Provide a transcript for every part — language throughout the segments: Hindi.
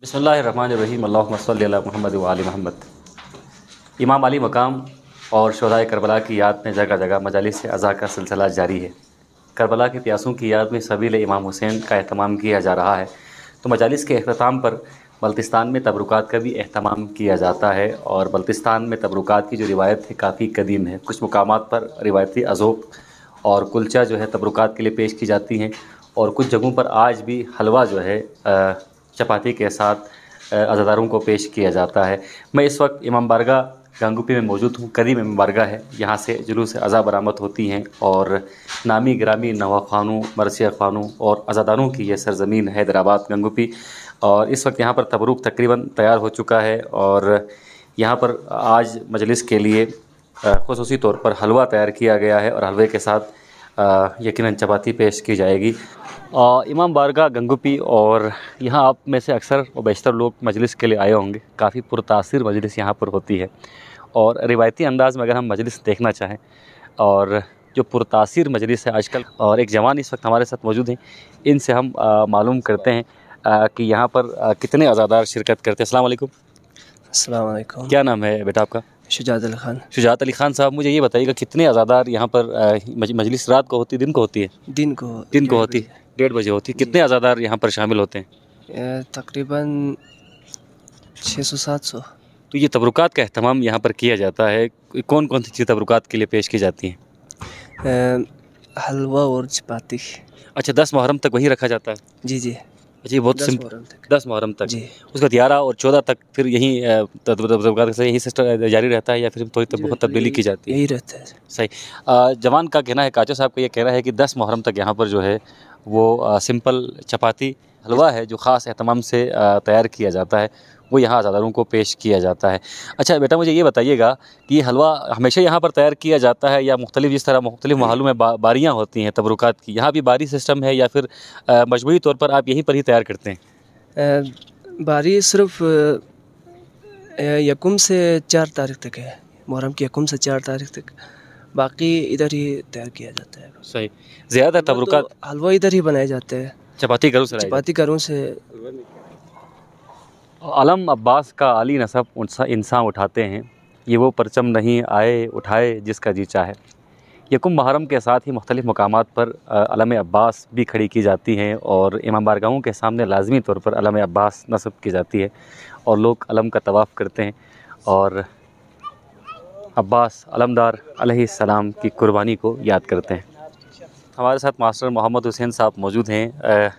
बिस्मिल्लाहिर्रहमानिर्रहीम अल्लाहुम्मा सल्लि अला मुहम्मद व आलि मुहम्मद। इमाम अली मकाम और शोहदाए करबला की याद में जगह जगह मजालिस अज़ा का सिलसिला जारी है। करबला के प्यासों की याद में सबील इमाम हुसैन का एहतमाम किया जा रहा है। तो मजालिस के अख्ताम पर बल्तिस्तान में तबरुकात का भी एहतमाम किया जाता है। और बल्तिस्तान में तबरुकात की जो रिवायत है काफ़ी कदीम है। कुछ मुकामात पर रिवायती अज़ोक़ और कुल्चा जो है तबरुकात के लिए पेश की जाती हैं, और कुछ जगहों पर आज भी हलवा जो है चपाती के साथ अज़ादारों को पेश किया जाता है। मैं इस वक्त इमाम बारगाह गंगोपी में मौजूद हूँ। कदीम इमाम बारगाह है, यहाँ से जुलूस अज़ा बरामद होती हैं और नामी गिरामी नवा ख़ानों, मरसिया ख़ानों और अज़ादारों की यह सरज़मीन हैदराबाद गंगोपी। और इस वक्त यहाँ पर तबरुक तकरीबन तैयार हो चुका है और यहाँ पर आज मजलिस के लिए ख़ुसूसी तौर पर हलवा तैयार किया गया है और हलवे के साथ यकीनन चपाती पेश की जाएगी। इमाम बारगाह गंगोपी, और यहाँ आप में से अक्सर व बेशतर लोग मजलिस के लिए आए होंगे। काफ़ी पुरतासीर मजलिस यहाँ पर होती है और रिवायती अंदाज़ में अगर हम मजलिस देखना चाहें, और जो पुरतासीर मजलिस है आजकल, और एक जवान इस वक्त हमारे साथ मौजूद हैं, इनसे हम मालूम करते हैं कि यहाँ पर कितने अज़ादार शिरकत करते हैं। अस्सलाम वालेकुम। अस्सलाम वालेकुम। क्या नाम है बेटा आपका? शुजात अली ख़ान। शुजात अली ख़ान साहब, मुझे ये बताइएगा कितने अज़ादार यहाँ पर मजलिस रात को होती है, दिन को होती है? दिन को होती है, 1:30 बजे होती है। कितने अज़ादार यहाँ पर शामिल होते हैं? तकरीबन 600-700। तो ये तबरुकात का एहतमाम यहाँ पर किया जाता है। कौन कौन सी चीज़ तबरुकात के लिए पेश की जाती हैं? हलवा और चपाती। अच्छा, 10 मुहर्रम तक वहीं रखा जाता है? जी जी। जी, बहुत 10 मुहर्रम तक जी। उसका 11 और 14 तक फिर यहीं तबरुकात से यही सिस्टम जारी रहता है या फिर थोड़ी बहुत तब्दीली की जाती है? यही रहता है। सही। जवान का कहना है, काचो साहब का ये कहना है कि 10 मुहर्रम तक यहाँ पर जो है वो सिंपल चपाती हलवा है जो ख़ास एहतमाम से तैयार किया जाता है, वो यहाँ अज़ादारों को पेश किया जाता है। अच्छा बेटा, मुझे ये बताइएगा कि ये हलवा हमेशा यहाँ पर तैयार किया जाता है या मुख्तलिफ, जिस तरह मुख्तलिफ महलों में बारियाँ होती हैं तबरुकात की, यहाँ भी बारी सिस्टम है या फिर मजबूरी तौर पर आप यहीं पर ही तैयार करते हैं? बारी सिर्फ यकम से 4 तारीख तक है, मुहर्रम की यकम से 4 तारीख तक, बाकी इधर ही तैयार किया जाता है। सही। ज़्यादा तबरुकात हलवा इधर ही बनाए जाते हैं, चपाती घरों से अलम अब्बास का अली नसब इंसान उठाते हैं, ये वो परचम नहीं आए उठाए जिसका जी चाहे। यकुम मुहर्रम के साथ ही मुख्तलिफ़ मकामात पर अलम अब्बास भी खड़ी की जाती हैं और इमाम बारगाहों के सामने लाजमी तौर पर अलम अब्बास नस्ब की जाती है और लोग अलम का तवाफ़ करते हैं और अब्बास अलमदार अलैहिस्सलाम की कुर्बानी को याद करते हैं। हमारे साथ मास्टर मोहम्मद हुसैन साहब मौजूद हैं।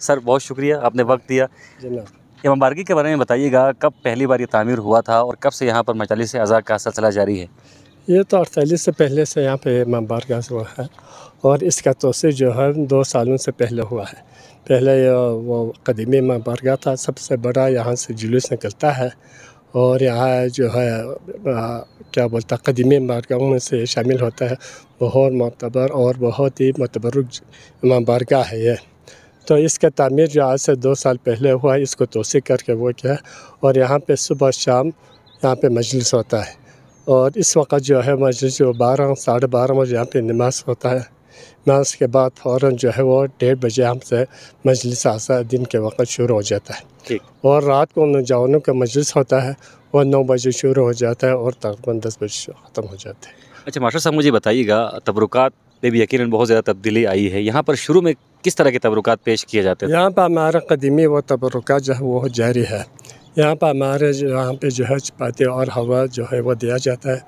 सर, बहुत शुक्रिया, आपने वक्त दिया। इमाम बारगाह के बारे में बताइएगा, कब पहली बार ये तामीर हुआ था और कब से यहाँ पर मजलिस अज़ा का सिलसिला जारी है? ये तो 48 से पहले से यहाँ पे इमाम बारगाह हुआ है और इसका तोसी जो है 2 सालों से पहले हुआ है। पहले वो कदीमी इमाम बारगाह था, सबसे बड़ा यहाँ से जुलूस निकलता है और यहाँ जो है क्या बोलता कदीमी बारगाहों में से शामिल होता है। बहुत मोतबर और बहुत ही मतबरुक इमाम बारगाह है ये। तो इसका तामीर जो आज से 2 साल पहले हुआ है, इसको तोसी करके वो किया और यहाँ पे सुबह शाम यहाँ पे मजलिस होता है। और इस वक्त जो है मजलिस जो 12 साढ़े 12 बजे यहाँ पे नमाज होता है। नमाज के बाद फ़ौरन जो है वो 1:30 बजे हमसे मजलिस आसा दिन के वक्त शुरू हो जाता है। ठीक। और रात को नौजवानों का मजलिस होता है, वो 9 बजे शुरू हो जाता है और तकरीबन 10 बजे ख़त्म हो जाता है। अच्छा मास्टर साहब, मुझे बताइएगा, तबरुकात में भी यकीनन बहुत ज़्यादा तब्दीली आई है। यहाँ पर शुरू में किस तरह के तबरुकात पेश किए जाते हैं? यहाँ पर हमारा कदीमी वो तबरुकात जो है वो जारी है। यहाँ पर हमारे यहाँ पे जो है चपाती और हलवा जो है वो दिया जाता है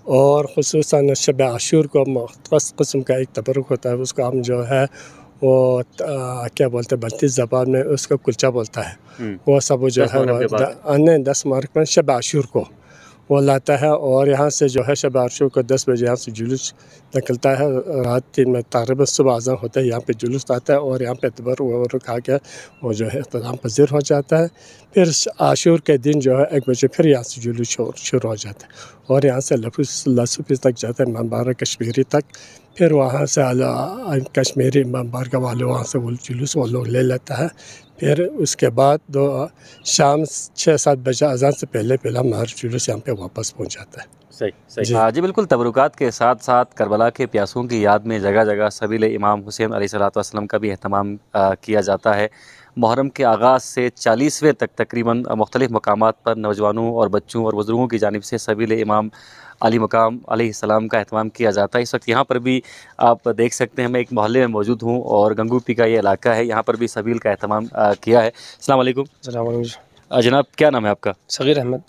और ख़ुसूसन शब आशूर को मुख़्तस किस्म का एक तबरुक होता है, उसको हम जो है वो क्या बोलते हैं बल्ती ज़बान में उसको कुल्चा बोलता है। वो सब जो है वो 10 मुहर्रम शब आशूर को वो लाता है और यहाँ से जो है शब आशूर को 10 बजे यहाँ से जुलूस निकलता है। रात 3 में तकरीबन सुबह अज़ान होता है, यहाँ पे जुलूस आता है और यहाँ पे तबरुक खा के वो जो है इख्तिताम पज़ीर हो जाता है। फिर आशूर के दिन जो है 1 बजे फिर यहाँ से जुलूस शुरू हो जाता है और यहाँ से लसूफी तक जाता है, इमाम बारगाह कश्मीरी तक। फिर वहाँ से कश्मीरी इमाम बारगाह वाले वहाँ से वो जुलूस वो लोग ले लेता है। फिर उसके बाद शाम 6-7 बजे अज़ान से पहले हमारा जुलूस यहाँ पे वापस पहुँच जाता है। सही। जी बिल्कुल। तबरुकात के साथ साथ करबला के प्यासों की याद में जगह जगह सबील इमाम हुसैन अलैहिस्सलाम का भी एहतमाम किया जाता है। मुहर्रम के आगाज़ से 40वें तक तकरीबन मुख्तलिफ़ मकामात पर नौजवानों और बच्चों और बुज़ुर्गों की जानिब से सबील इमाम अली मकाम अलैहिस्सलाम का एहतमाम किया जाता है। इस वक्त यहाँ पर भी आप देख सकते हैं, मैं एक मोहल्ले में मौजूद हूँ और गंगूपी का ये इलाका है, यहाँ पर भी सबील का एहतमाम किया है। अस्सलाम वालेकुम। जनाब, क्या नाम है आपका? सगीर अहमद।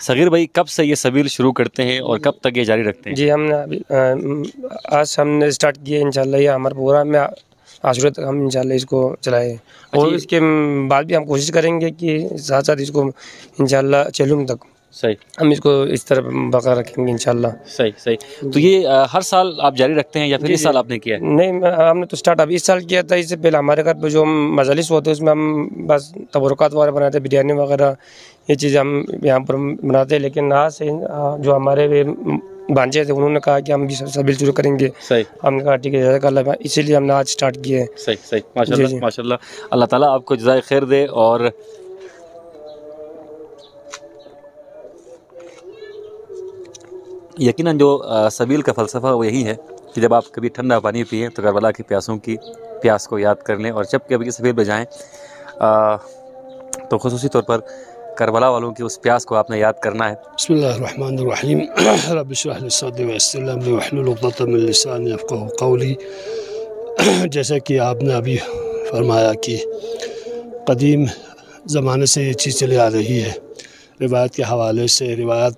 सगीर भाई, कब से ये सबील शुरू करते हैं और कब तक ये जारी रखते हैं? जी, हमने अभी आज हमने स्टार्ट किया इंशाल्लाह। ये हमारे प्रोग्राम में आशुरा तक हम इंशाल्लाह इसको चलाएं और इसके बाद भी हम कोशिश करेंगे कि साथ साथ इसको इंशाल्लाह चलूम तक सही हम इसको इस तरह बरकरार रखेंगे इंशाल्लाह। सही सही। तो ये हर साल आप जारी रखते हैं या फिर इस साल आपने किया है? नहीं, हमने तो स्टार्ट अभी इस साल किया था। इससे पहले हमारे घर पे जो मजलिस होते हैं उसमें हम बस तबरुकात वगैरह बनाते हैं, बिरयानी वगैरह ये चीज़ें हम यहाँ पर बनाते हैं। लेकिन आज से जो हमारे भांजे थे उन्होंने कहा कि हम भी सबील शुरू करेंगे। सही। हमने कहा ठीक है, जज़ाकल्लाह, इसीलिए हमने आज स्टार्ट किए हैं। सही सही, माशाल्लाह माशाल्लाह। अल्लाह ताला आपको जज़ाए खैर दे। और यकीनन जो सबील का फ़लसफ़ा वो यही है कि जब आप कभी ठंडा पानी पिएं तो करबला की प्यासों की प्यास को याद कर लें, और जब कभी सबील पे जाएँ तो ख़ुसूसी तौर पर करबला वालों की उस प्यास को आपने याद करना है। बिस्मिल्लाहिर्रहमानिर्रहीम। रब्बि इश्रह ली सदरी वयस्सिर ली अमरी वहलुल उक़दतम मिन लिसानी यफ़क़हू क़ौली। जैसा कि आपने अभी फरमाया कि कदीम ज़माने से ये चीज़ चली आ रही है, रिवायत के हवाले से रिवायत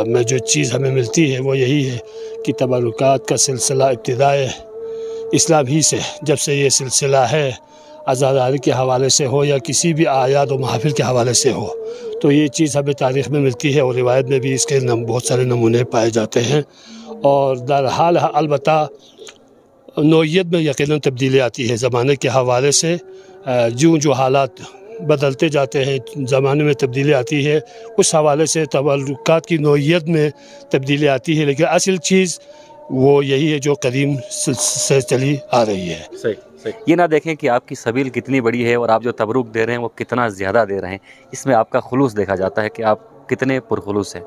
में जो चीज़ हमें मिलती है वो यही है कि तबरुकात का सिलसिला इब्तिदाए इस्लाम ही से, जब से ये सिलसिला है, आज़ादारी के हवाले से हो या किसी भी आयात व महफिल के हवाले से हो, तो ये चीज़ हमें तारीख़ में मिलती है और रिवायत में भी इसके बहुत सारे नमूने पाए जाते हैं। और दरहाल अलबत्ता नौइयत में यकीनन तब्दीली आती है ज़माने के हवाले से। जो हालात बदलते जाते हैं, ज़माने में तब्दीली आती है, उस हवाले से तबरुकात की नौइयत में तब्दीली आती है। लेकिन असल चीज़ वो यही है जो कदीम से चली आ रही है। सही सही। ये ना देखें कि आपकी सबील कितनी बड़ी है और आप जो तबरुक दे रहे हैं वो कितना ज़्यादा दे रहे हैं, इसमें आपका खुलूस देखा जाता है कि आप कितने पुरखुलूस हैं।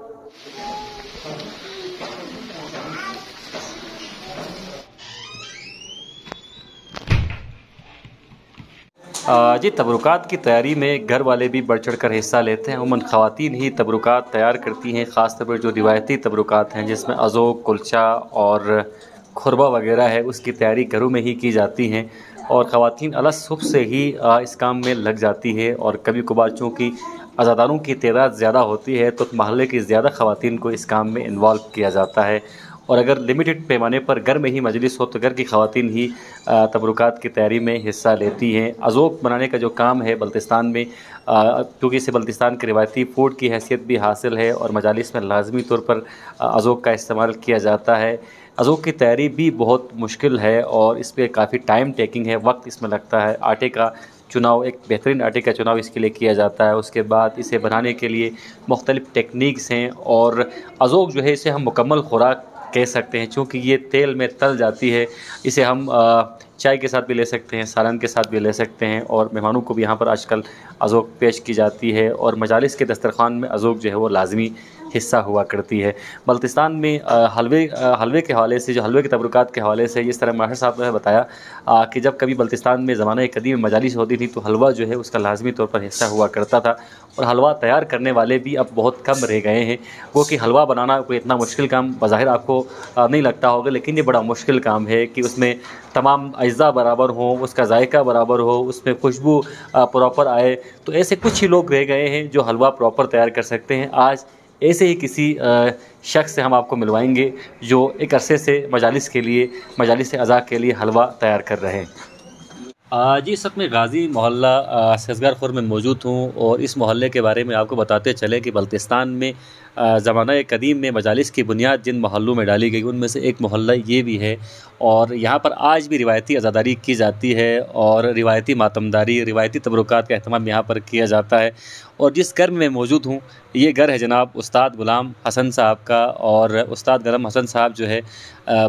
जी, तबरुकात की तैयारी में घर वाले भी बढ़ चढ़ कर हिस्सा लेते हैं। उमूमन ख़वातीन ही तबरुकात तैयार करती हैं, ख़ास तौर पर जो रिवायती तबरुकात हैं जिसमें अज़ोक, कुल्चा और खुरबा वगैरह है, उसकी तैयारी घरों में ही की जाती हैं और ख़वातीन अलग सुबह से ही इस काम में लग जाती है। और कभी कभार चूँकि अज़ादारों की तादाद ज़्यादा होती है तो महल्ले की ज़्यादा ख़वातीन को इस काम में इन्वॉल्व किया जाता है। और अगर लिमिटेड पैमाने पर घर में ही मजलिस हो तो घर की ख़वातीन ही तबरुकात की तैयारी में हिस्सा लेती हैं। अज़ोक बनाने का जो काम है बल्तिस्तान में, क्योंकि इसे बल्तिस्तान के रिवायती फ़ूड की हैसियत भी हासिल है और मजालिस में लाजमी तौर पर अज़ोक का इस्तेमाल किया जाता है। अज़ोक की तैयारी भी बहुत मुश्किल है और इस पर काफ़ी टाइम टेकिंग है, वक्त इसमें लगता है। आटे का चुनाव, एक बेहतरीन आटे का चुनाव इसके लिए किया जाता है। उसके बाद इसे बनाने के लिए मुख्तलिफ़ टेक्निक्स हैं और अज़ोक जो है इसे हम मुकम्मल खुराक कह सकते हैं, चूँकि ये तेल में तल जाती है। इसे हम चाय के साथ भी ले सकते हैं, सालन के साथ भी ले सकते हैं और मेहमानों को भी यहाँ पर आजकल अज़ोक पेश की जाती है और मजालिस के दस्तरखान में अज़ोक जो है वो लाजमी हिस्सा हुआ करती है। बल्तिस्तान में हलवे के हवाले से, जो हलवे के तबरुकात के हवाले से, जिस तरह माहिर साहब ने बताया कि जब कभी बल्तिस्तान में ज़माने कदीम मजालिस होती थी तो हलवा जो है उसका लाजमी तौर पर हिस्सा हुआ करता था और हलवा तैयार करने वाले भी अब बहुत कम रह गए हैं। वो कि हलवा बनाना कोई इतना मुश्किल काम बज़ाहिर आपको नहीं लगता होगा, लेकिन ये बड़ा मुश्किल काम है कि उसमें तमाम अज्जा बराबर हों, उसका जायका बराबर हो, उसमें खुशबू प्रॉपर आए। तो ऐसे कुछ ही लोग रह गए हैं जो हलवा प्रॉपर तैयार कर सकते हैं। आज ऐसे ही किसी शख्स से हम आपको मिलवाएंगे जो एक अरसे से मजालिस के लिए, मजालिस अज़ा के लिए हलवा तैयार कर रहे हैं। जी, इस वक्त मैं गाज़ी मोहल्ला सजगरखुर में मौजूद हूँ और इस मोहल्ले के बारे में आपको बताते चले कि बल्तिस्तान में ज़माना कदीम में मजालिस की बुनियाद जिन मोहल्लों में डाली गई उनमें से एक मोहल्ला ये भी है और यहाँ पर आज भी रिवायती अज़ादारी की जाती है और रिवायती मातमदारी, रिवायती तबरुकात का अहतमाम यहाँ पर किया जाता है। और जिस घर में मैं मौजूद हूँ ये घर है जनाब उस्ताद ग़ुलाम हसन साहब का और उस्ताद ग़ुलाम हसन साहब जो है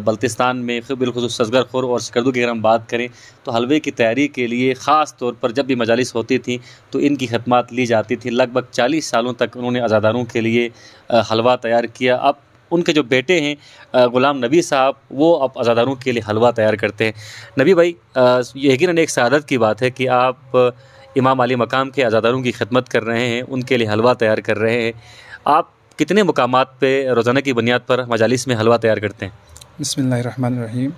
बल्तिस्तान में बिलखुसूस सजगरखुर और सकरदू की अगर हम बात करें तो हलवे की तैयारी के लिए ख़ास तौर पर जब भी मजालिस होती थी तो इनकी खदमात ली जाती थी। लगभग 40 सालों तक उन्होंने अज़ादारों के लिए हलवा तैयार किया। अब उनके जो बेटे हैं ग़ुलाम नबी साहब, वो अब अज़ादारों के लिए हलवा तैयार करते हैं। नबी भाई, यकीनन एक सआदत की बात है कि आप इमाम अली मकाम के अज़ादारों की खिदमत कर रहे हैं, उनके लिए हलवा तैयार कर रहे हैं। आप कितने मुकामात पे रोज़ाना की बुनियाद पर मजालिस में हलवा तैयार करते हैं? बिस्मिल्लाहिर्रहमानिर्रहीम।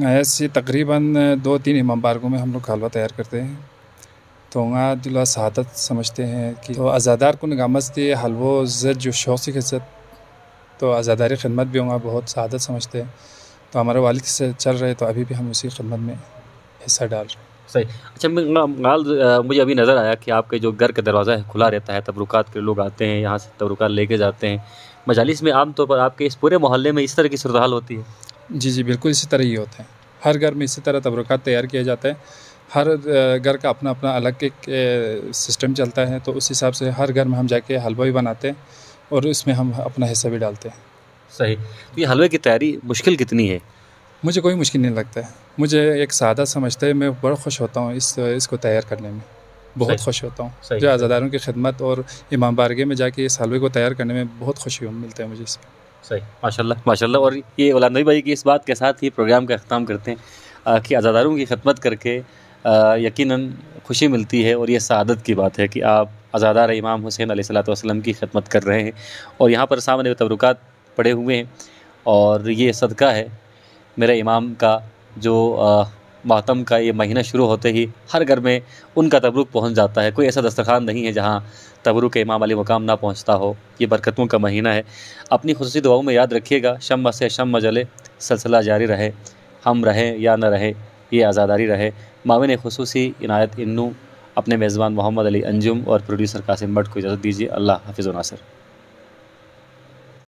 ऐसे तकरीबन 2-3 इमाम बारगों में हम लोग हलवा तैयार करते हैं। तो वहाँ दिला शहादत समझते हैं कि तो अज़ादार को निगामस्ती हलवो ज़द जो शौक़ से खिज़त तो अज़ादारी खिदमत भी वहाँ बहुत शहादत समझते हैं। तो हमारे वालिद से चल रहे तो अभी भी हम उसी खिदमत में हिस्सा डाल रहे हैं। सही। अच्छा, मुझे अभी नज़र आया कि आपके जो घर का दरवाज़ा है खुला रहता है, तबरुकात के लोग आते हैं, यहाँ से तबरुकात लेके जाते हैं। मजालिस में आम तौर पर आपके इस पूरे मोहल्ले में इस तरह की सूरत हाल होती है? जी, बिल्कुल इसी तरह ही होता है। हर घर में इसी तरह तबरुकात तैयार किया जाता है। हर घर का अपना अपना अलग एक सिस्टम चलता है, तो उस हिसाब से हर घर में हम जाके हलवा भी बनाते हैं और उसमें हम अपना हिस्सा भी डालते हैं। सही। तो ये हलवे की तैयारी मुश्किल कितनी है? मुझे कोई मुश्किल नहीं लगता है। मुझे एक सादा समझता है, मैं बड़ा खुश होता हूँ इसको तैयार करने में, बहुत खुश होता हूँ। जो अज़ादारों की खिदमत और इमाम बारगाह में जाके इस हलवे को तैयार करने में बहुत खुशी मिलता है मुझे इसमें। सही, माशाल्लाह माशाल्लाह। और ये ग़ुलाम नबी भाई की इस बात के साथ ही प्रोग्राम का अख्ताम करते हैं कि अज़ादारों की खिदमत करके यकीनन खुशी मिलती है और ये सआदत की बात है कि आप अज़ादार इमाम हुसैन अलैहिस्सलातु वस्सलाम की खिदमत कर रहे हैं। और यहाँ पर सामने तबरुकात पड़े हुए हैं और ये सदका है मेरे इमाम का, जो मातम का ये महीना शुरू होते ही हर घर में उनका तबरुक पहुँच जाता है। कोई ऐसा दस्तरखान नहीं है जहाँ तबरुक इमाम अली मकाम ना पहुँचता हो। ये बरकतों का महीना है। अपनी खुसूसी दुआओं में याद रखिएगा, शम्मा से शम्मा जले, सिलसिला जारी रहे, हम रहें या न रहे, ये आज़ादारी रहे। माविन खुसूसी इनायत इन्नू अपने मेज़बान मोहम्मद अली अंजुम और प्रोड्यूसर कासिम भट्ट को इजाज़त दीजिए। अल्लाह हाफ़िज़ व नासिर।